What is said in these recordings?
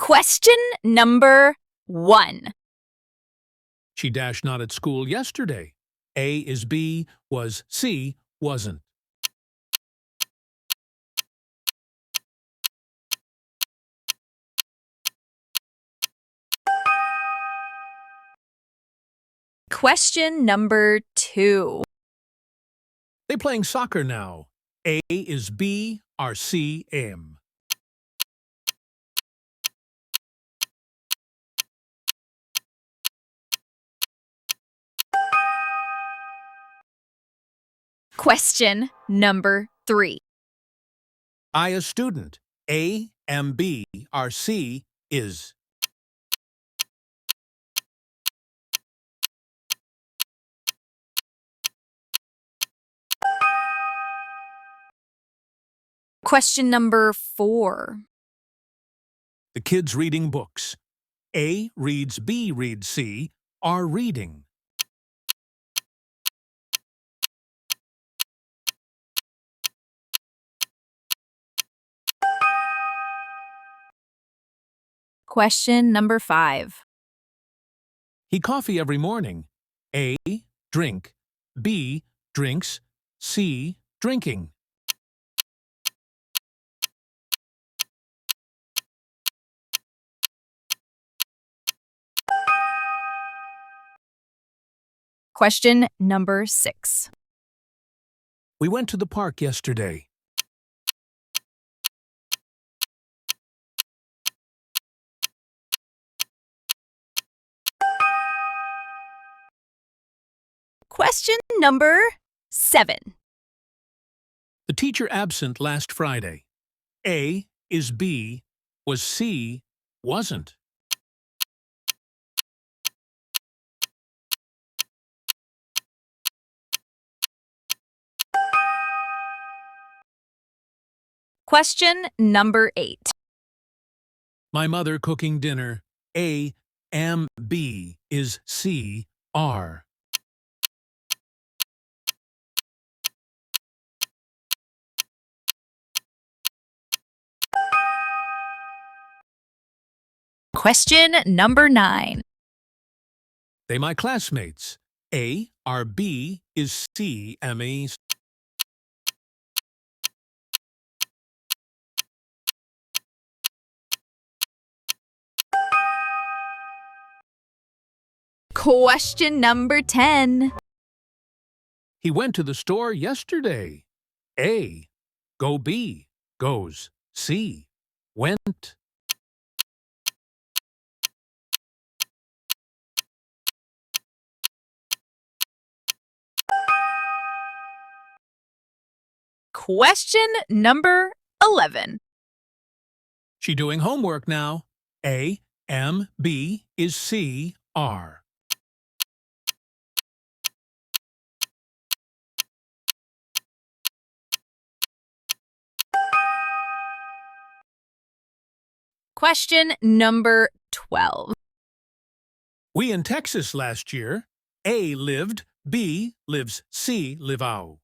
Question number 1. She dashed not at school yesterday. A is B, was C, wasn't. Question number 2. They playing soccer now. A is B, are C, M. Question number 3. I a student. A, M, B, are C, is. Question number 4. The kids reading books. A reads B reads C, are reading. Question number 5. He coffee every morning. A, drink. B, drinks. C, drinking. Question number 6. We went to the park yesterday. Question number 7. The teacher absent last Friday. A is B, was C, wasn't. Question number 8. My mother cooking dinner. A, M, B, is C, R. Question number 9. They my classmates. A, are B, is C, M, E. Question number 10. He went to the store yesterday. A, go B, goes C, went. Question number 11. She doing homework now. A, M, B, is C, R. Question number 12. We in Texas last year. A lived, B lives, C live out.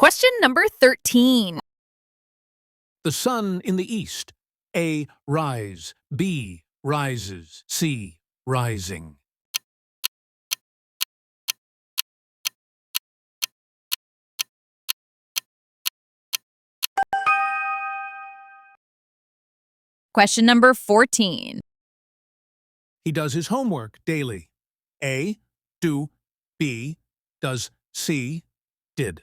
Question number 13. The sun in the east. A rise, B rises, C rising. Question number 14. He does his homework daily. A, do, B, does, C, did.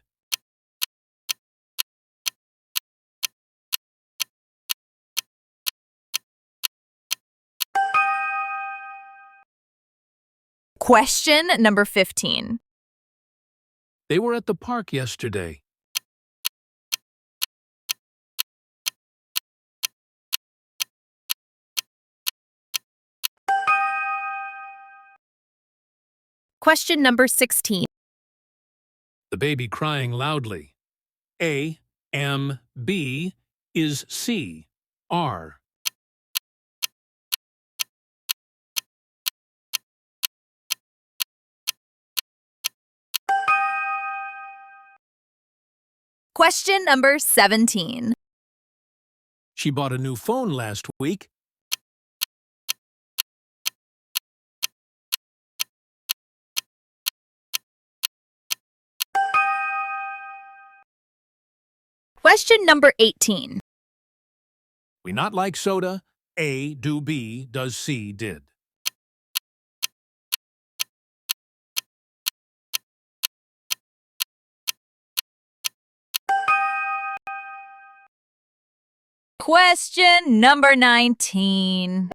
Question number 15. They were at the park yesterday. Question number 16. The baby crying loudly. A, M, B, is C, R. Question number 17. She bought a new phone last week. Question number 18. We not like soda. A, do B, does C, did. Question number 19.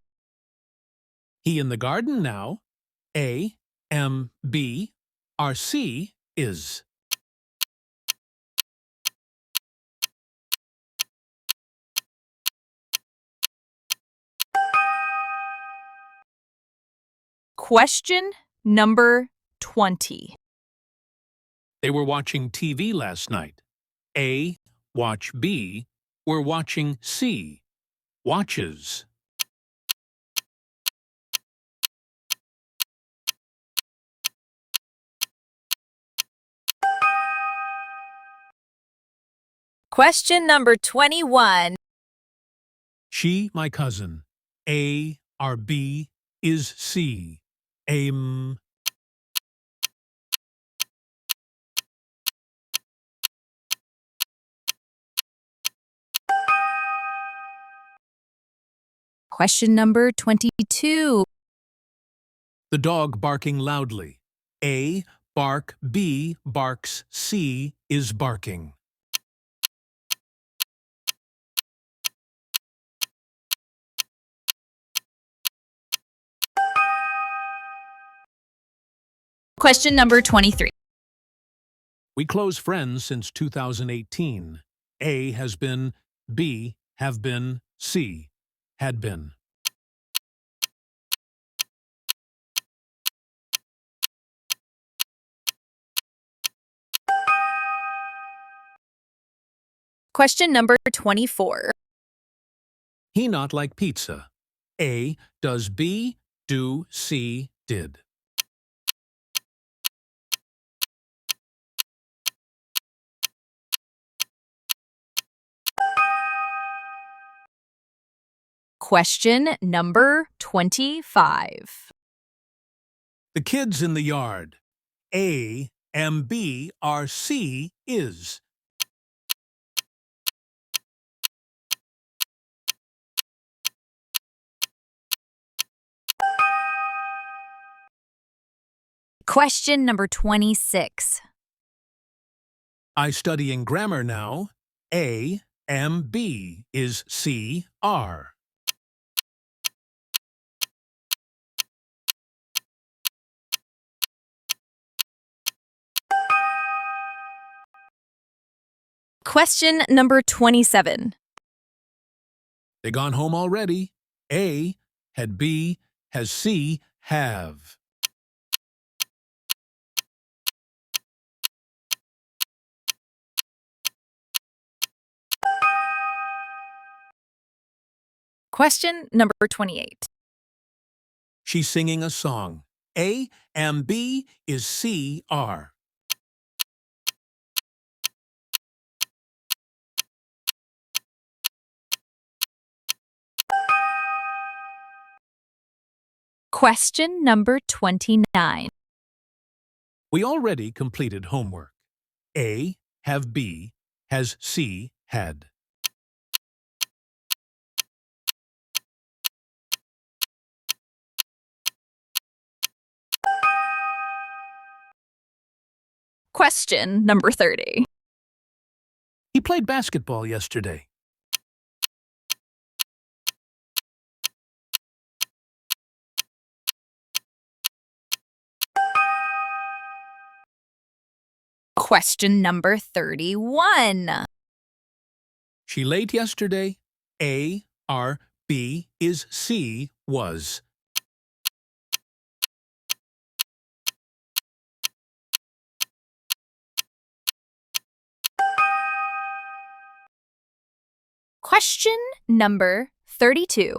He in the garden now. A, M, B, R, C, is. Question number 20. They were watching TV last night. A, watch B, were watching C, watches. Question number 21. She, my cousin. A, R, B, is C. Aim. Question number 22. The dog barking loudly. A, bark, B, barks, C, is barking. Question number 23. We close friends since 2018. A has been, B have been, C had been. Question number 24. He not like pizza. A, does B, do, C, did. Question number 25. The kids in the yard. A, M, B, R, C, is. Question number 26. I studying grammar now. A, M, B, is C, R. Question number 27. They gone home already. A, had B, has C, have. Question number 28. She's singing a song. A, M, B, is C, R. Question number 29. We already completed homework. A, have B, has C, had. Question number 30. He played basketball yesterday. Question number 31. She late yesterday. A, R, B, is C, was. Question number 32.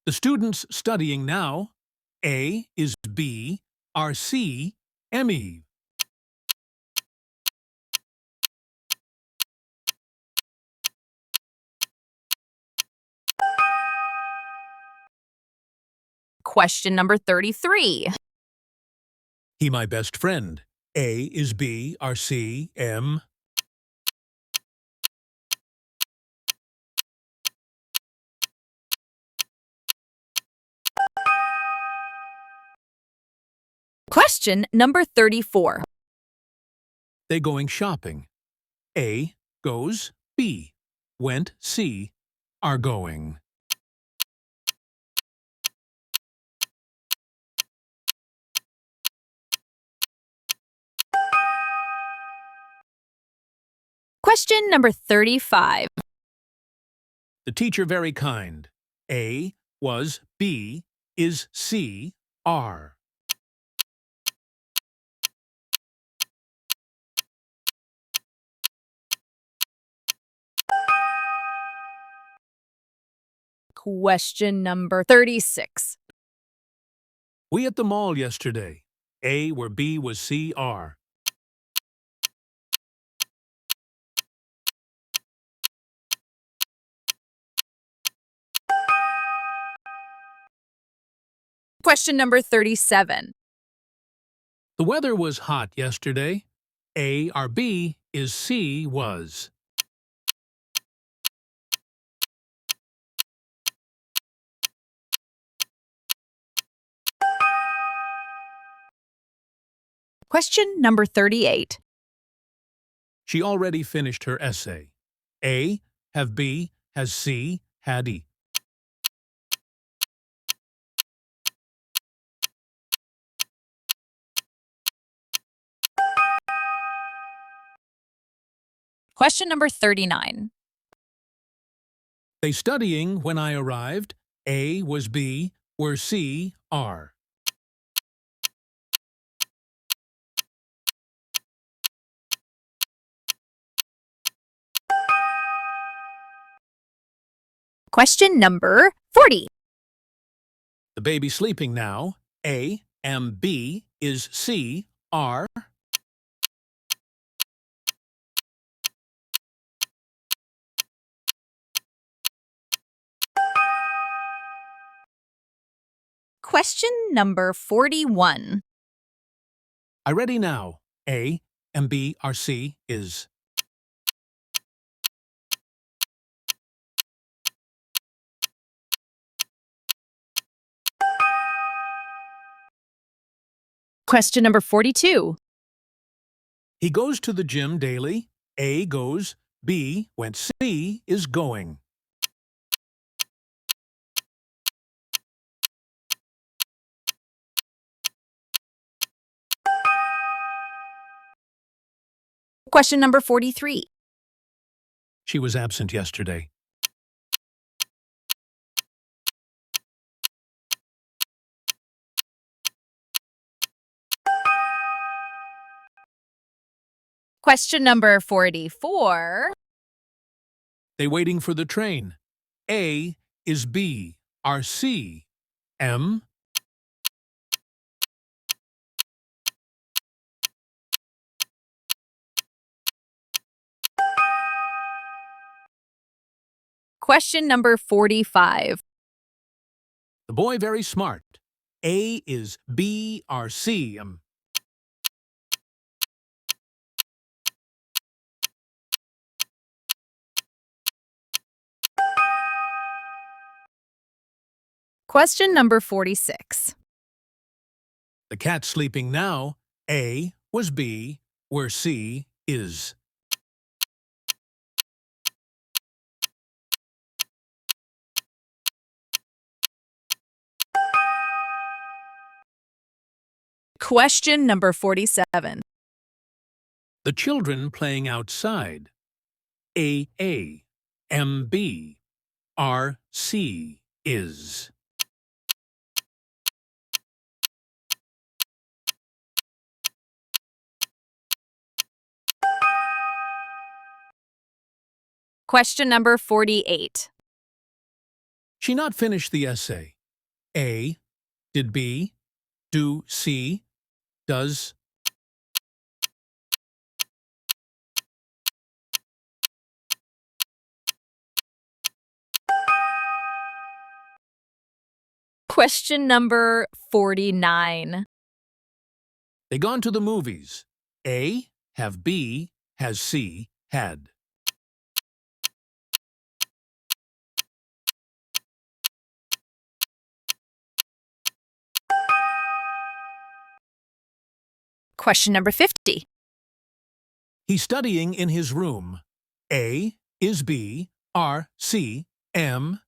The students studying now. A is B, R, C, M, E. Question number 33. He my best friend. A is B, R, C, M. Question number 34. They going shopping. A goes, B went, C are going. Question number 35. The teacher very kind. A was, B is, C are. Question number 36. We at the mall yesterday. A where B was, C are. Question number 37. The weather was hot yesterday. A or B is, C was. Question number 38. She already finished her essay. A have B has C had E. Question number 39. They studying when I arrived. A was B were C are. Question number 40. The baby sleeping now. A am B is, C are. Question number 41. I ready now. A am B are, C is. Question number 42. He goes to the gym daily. A goes, B went, C is going. Question number 43. She was absent yesterday. Question number 44. They waiting for the train. A is B are, C M. Question number 45. The boy very smart. A is B are, C M. Question number 46. The cat sleeping now. A was B where C is. Question number 47. The children playing outside. A M B R C is. Question number 48. She not finished the essay. A did B do C does. Question number 49. They gone to the movies. A, have B, has C, had. Question number 50. He's studying in his room. A is B, R, C, M,